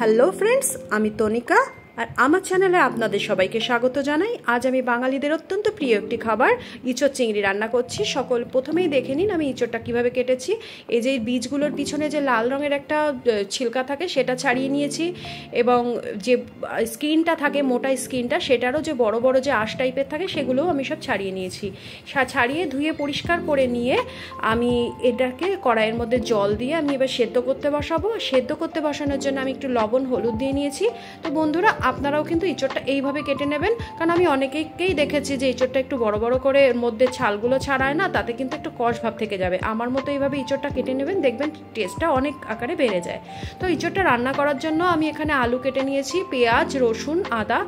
Hello friends, আমি তনিকা আর আমার চ্যানেলে আপনাদের সবাইকে স্বাগত জানাই। আজ আমি বাঙালিদের অত্যন্ত প্রিয় একটি খাবার ইঁচড় চিংড়ি রান্না করছি। প্রথমেই দেখে নিন আমি ইঁচড়টা কীভাবে কেটেছি। এই যে বীজগুলোর পিছনে যে লাল রঙের একটা ছিলকা থাকে সেটা ছাড়িয়ে নিয়েছি, এবং যে স্কিনটা থাকে মোটা স্কিনটা সেটারও যে বড় বড় যে আঁশ টাইপের থাকে সেগুলোও আমি সব ছাড়িয়ে নিয়েছি। ছাড়িয়ে ধুয়ে পরিষ্কার করে নিয়ে আমি এটাকে কড়াইয়ের মধ্যে জল দিয়ে আমি এবার সেদ্ধ করতে বসাবো। সেদ্ধ করতে বসানোর জন্য আমি একটু লবণ হলুদ দিয়ে নিয়েছি। তো বন্ধুরা, আপনারাও কিন্তু ইঁচড়টা এইভাবে কেটে নেবেন, কারণ আমি অনেকেই দেখেছি যে ইঁচড়টা একটু বড় বড় করে এর মধ্যে ছালগুলো ছাড়ায় না, তাতে কিন্তু একটু কষ ভাব থেকে যাবে। আমার মতো এইভাবে ইঁচড়টা কেটে নেবেন, দেখবেন টেস্টটা অনেক আকারে বেড়ে যায়। তো ইঁচড়টা রান্না করার জন্য আমি এখানে আলু কেটে নিয়েছি, পেঁয়াজ, রসুন, আদা,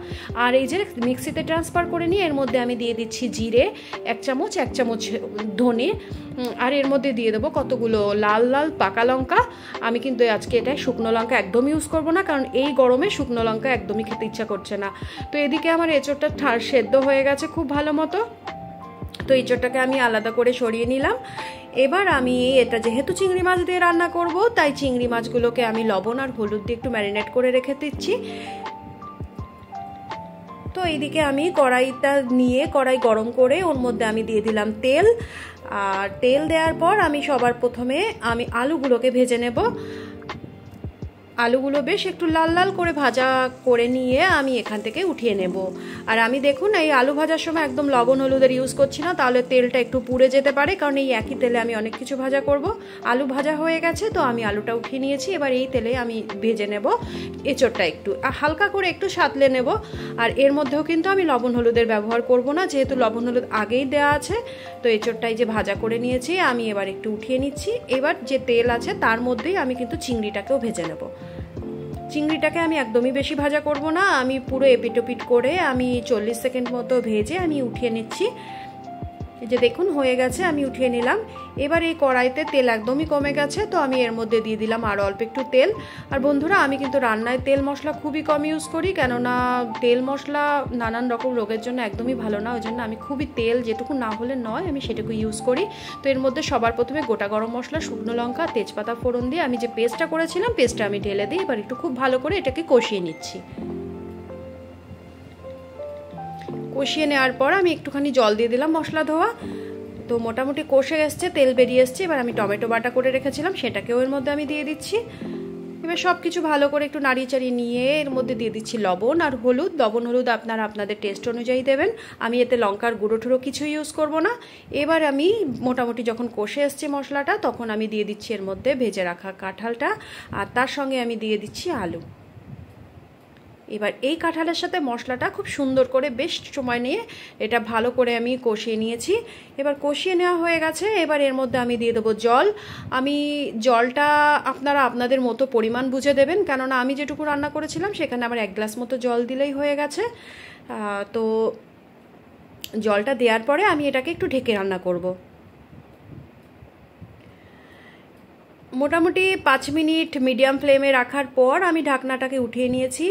আর এই যে মিক্সিতে ট্রান্সফার করে নিয়ে এর মধ্যে আমি দিয়ে দিচ্ছি জিরে 1 চামচ ধনে, আর এর মধ্যে দিয়ে দেবো কতগুলো লাল লাল পাকা লঙ্কা। আমি কিন্তু আজকে এটা শুকনো লঙ্কা একদম ইউজ করব না, কারণ এই গরমে শুকনো লঙ্কা একদমই খেতে ইচ্ছা করছে না। তো এদিকে আমার এঁচড়টা সেদ্ধ হয়ে গেছে খুব ভালো মতো। তো এঁচড়টাকে আমি আলাদা করে সরিয়ে নিলাম। এবার আমি এটা যেহেতু চিংড়ি মাছ দিয়ে রান্না করব, তাই চিংড়ি মাছগুলোকে আমি লবণ আর হলুদ দিয়ে একটু ম্যারিনেট করে রেখে দিচ্ছি। তো এইদিকে আমি কড়াই গরম করে ওর মধ্যে আমি দিয়ে দিলাম তেল। আর তেল দেওয়ার পর আমি সবার প্রথমে আমি আলুগুলোকে ভেজে নেব। আলুগুলো বেশ একটু লাল লাল করে ভাজা করে নিয়ে আমি এখান থেকে উঠিয়ে নেব। আর আমি দেখুন এই আলু ভাজার সময় একদম লবণ হলুদের ইউজ করছি না, তাহলে তেলটা একটু পুড়ে যেতে পারে, কারণ এই একই তেলে আমি অনেক কিছু ভাজা করব। আলু ভাজা হয়ে গেছে, তো আমি আলুটা উঠিয়ে নিয়েছি। এবার এই তেলে আমি ভেজে নেব এঁচড়টা, একটু হালকা করে একটু সাঁতলে নেব। আর এর মধ্যেও কিন্তু আমি লবণ হলুদের ব্যবহার করব না, যেহেতু লবণ হলুদ আগেই দেওয়া আছে। তো এঁচড়টাই যে ভাজা করে নিয়েছি আমি এবার একটু উঠিয়ে নিচ্ছি। এবার যে তেল আছে তার মধ্যেই আমি কিন্তু চিংড়িটাকেও ভেজে নেব। চিংড়িটাকে আমি একদমই বেশি ভাজা করব না, আমি পুরো এপিটোপিট করে আমি 40 সেকেন্ড মতো ভেজে আমি উঠিয়ে নিচ্ছি। এই যে দেখুন হয়ে গেছে, আমি উঠিয়ে নিলাম। এবার এই কড়াইতে তেল একদমই কমে গেছে, তো আমি এর মধ্যে দিয়ে দিলাম আরও অল্প একটু তেল। আর বন্ধুরা, আমি কিন্তু রান্নায় তেল মশলা খুবই কম ইউজ করি, কেননা তেল মশলা নানান রকম রোগের জন্য একদমই ভালো না। ওই জন্য আমি খুবই তেল যেটুকু না হলে নয় আমি সেটুকু ইউজ করি। তো এর মধ্যে সবার প্রথমে গোটা গরম মশলা, শুকনো লঙ্কা, তেজপাতা ফোড়ন দিয়ে আমি যে পেস্টটা করেছিলাম পেস্টটা আমি ঢেলে দিই। এবার একটু খুব ভালো করে এটাকে কষিয়ে নিচ্ছি। কষিয়ে নেওয়ার পর আমি একটুখানি জল দিয়ে দিলাম মশলা ধোয়া। তো মোটামুটি কষে এসছে, তেল বেরিয়ে এসছে। এবার আমি টমেটো বাটা করে রেখেছিলাম সেটাকেও এর মধ্যে আমি দিয়ে দিচ্ছি। এবার সব কিছু ভালো করে একটু নাড়িয়ে চাড়িয়ে নিয়ে এর মধ্যে দিয়ে দিচ্ছি লবণ আর হলুদ। লবণ হলুদ আপনারা আপনাদের টেস্ট অনুযায়ী দেবেন, আমি এতে লঙ্কার গুঁড়ো টুড়ো কিছু ইউজ করব না। এবার আমি মোটামুটি যখন কষে এসছে মশলাটা, তখন আমি দিয়ে দিচ্ছি এর মধ্যে ভেজে রাখা কাঁঠালটা, আর তার সঙ্গে আমি দিয়ে দিচ্ছি আলু। এবার এই কাঁঠালের সাথে মশলাটা খুব সুন্দর করে বেশ সময় নিয়ে এটা ভালো করে আমি কষিয়ে নিয়েছি। এবার কষিয়ে নেওয়া হয়ে গেছে। এবার এর মধ্যে আমি দিয়ে দেবো জল। আমি জলটা আপনারা আপনাদের মতো পরিমাণ বুঝে দেবেন, কেননা আমি যেটুকু রান্না করেছিলাম সেখানে আমার 1 গ্লাস মতো জল দিলেই হয়ে গেছে। তো জলটা দেওয়ার পরে আমি এটাকে একটু ঢেকে রান্না করব। মোটামুটি 5 মিনিট মিডিয়াম ফ্লেমে রাখার পর আমি ঢাকনাটাকে উঠিয়ে নিয়েছি।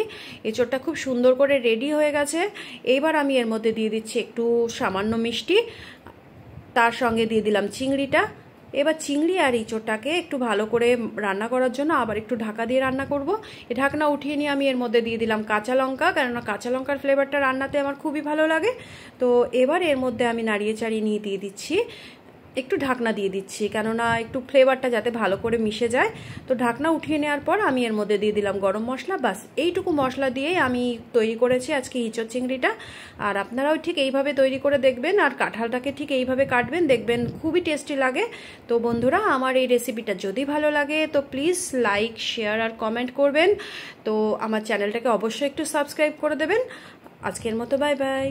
এঁচড়টা খুব সুন্দর করে রেডি হয়ে গেছে। এইবার আমি এর মধ্যে দিয়ে দিচ্ছি একটু সামান্য মিষ্টি, তার সঙ্গে দিয়ে দিলাম চিংড়িটা। এবার চিংড়ি আর এঁচড়টাকে একটু ভালো করে রান্না করার জন্য আবার একটু ঢাকা দিয়ে রান্না করব। এই ঢাকনা উঠিয়ে নিয়ে আমি এর মধ্যে দিয়ে দিলাম কাঁচা লঙ্কা, কেননা কাঁচা লঙ্কার ফ্লেভারটা রান্নাতে আমার খুবই ভালো লাগে। তো এবার এর মধ্যে আমি নাড়িয়ে চাড়িয়ে নিয়ে দিয়ে দিচ্ছি একটু ঢাকনা দিয়ে দিচ্ছি, কেননা একটু ফ্লেভারটা যাতে ভালো করে মিশে যায়। তো ঢাকনা উঠিয়ে নেওয়ার পর আমি এর মধ্যে দিয়ে দিলাম গরম মশলা। বাস এইটুকু মশলা দিয়েই আমি তৈরি করেছি আজকে ইঁচড় চিংড়িটা। আর আপনারাও ঠিক এইভাবে তৈরি করে দেখবেন, আর কাঁঠালটাকে ঠিক এইভাবে কাটবেন, দেখবেন খুবই টেস্টি লাগে। তো বন্ধুরা, আমার এই রেসিপিটা যদি ভালো লাগে তো প্লিজ লাইক, শেয়ার আর কমেন্ট করবেন। তো আমার চ্যানেলটাকে অবশ্যই একটু সাবস্ক্রাইব করে দেবেন। আজকের মতো বাই বাই।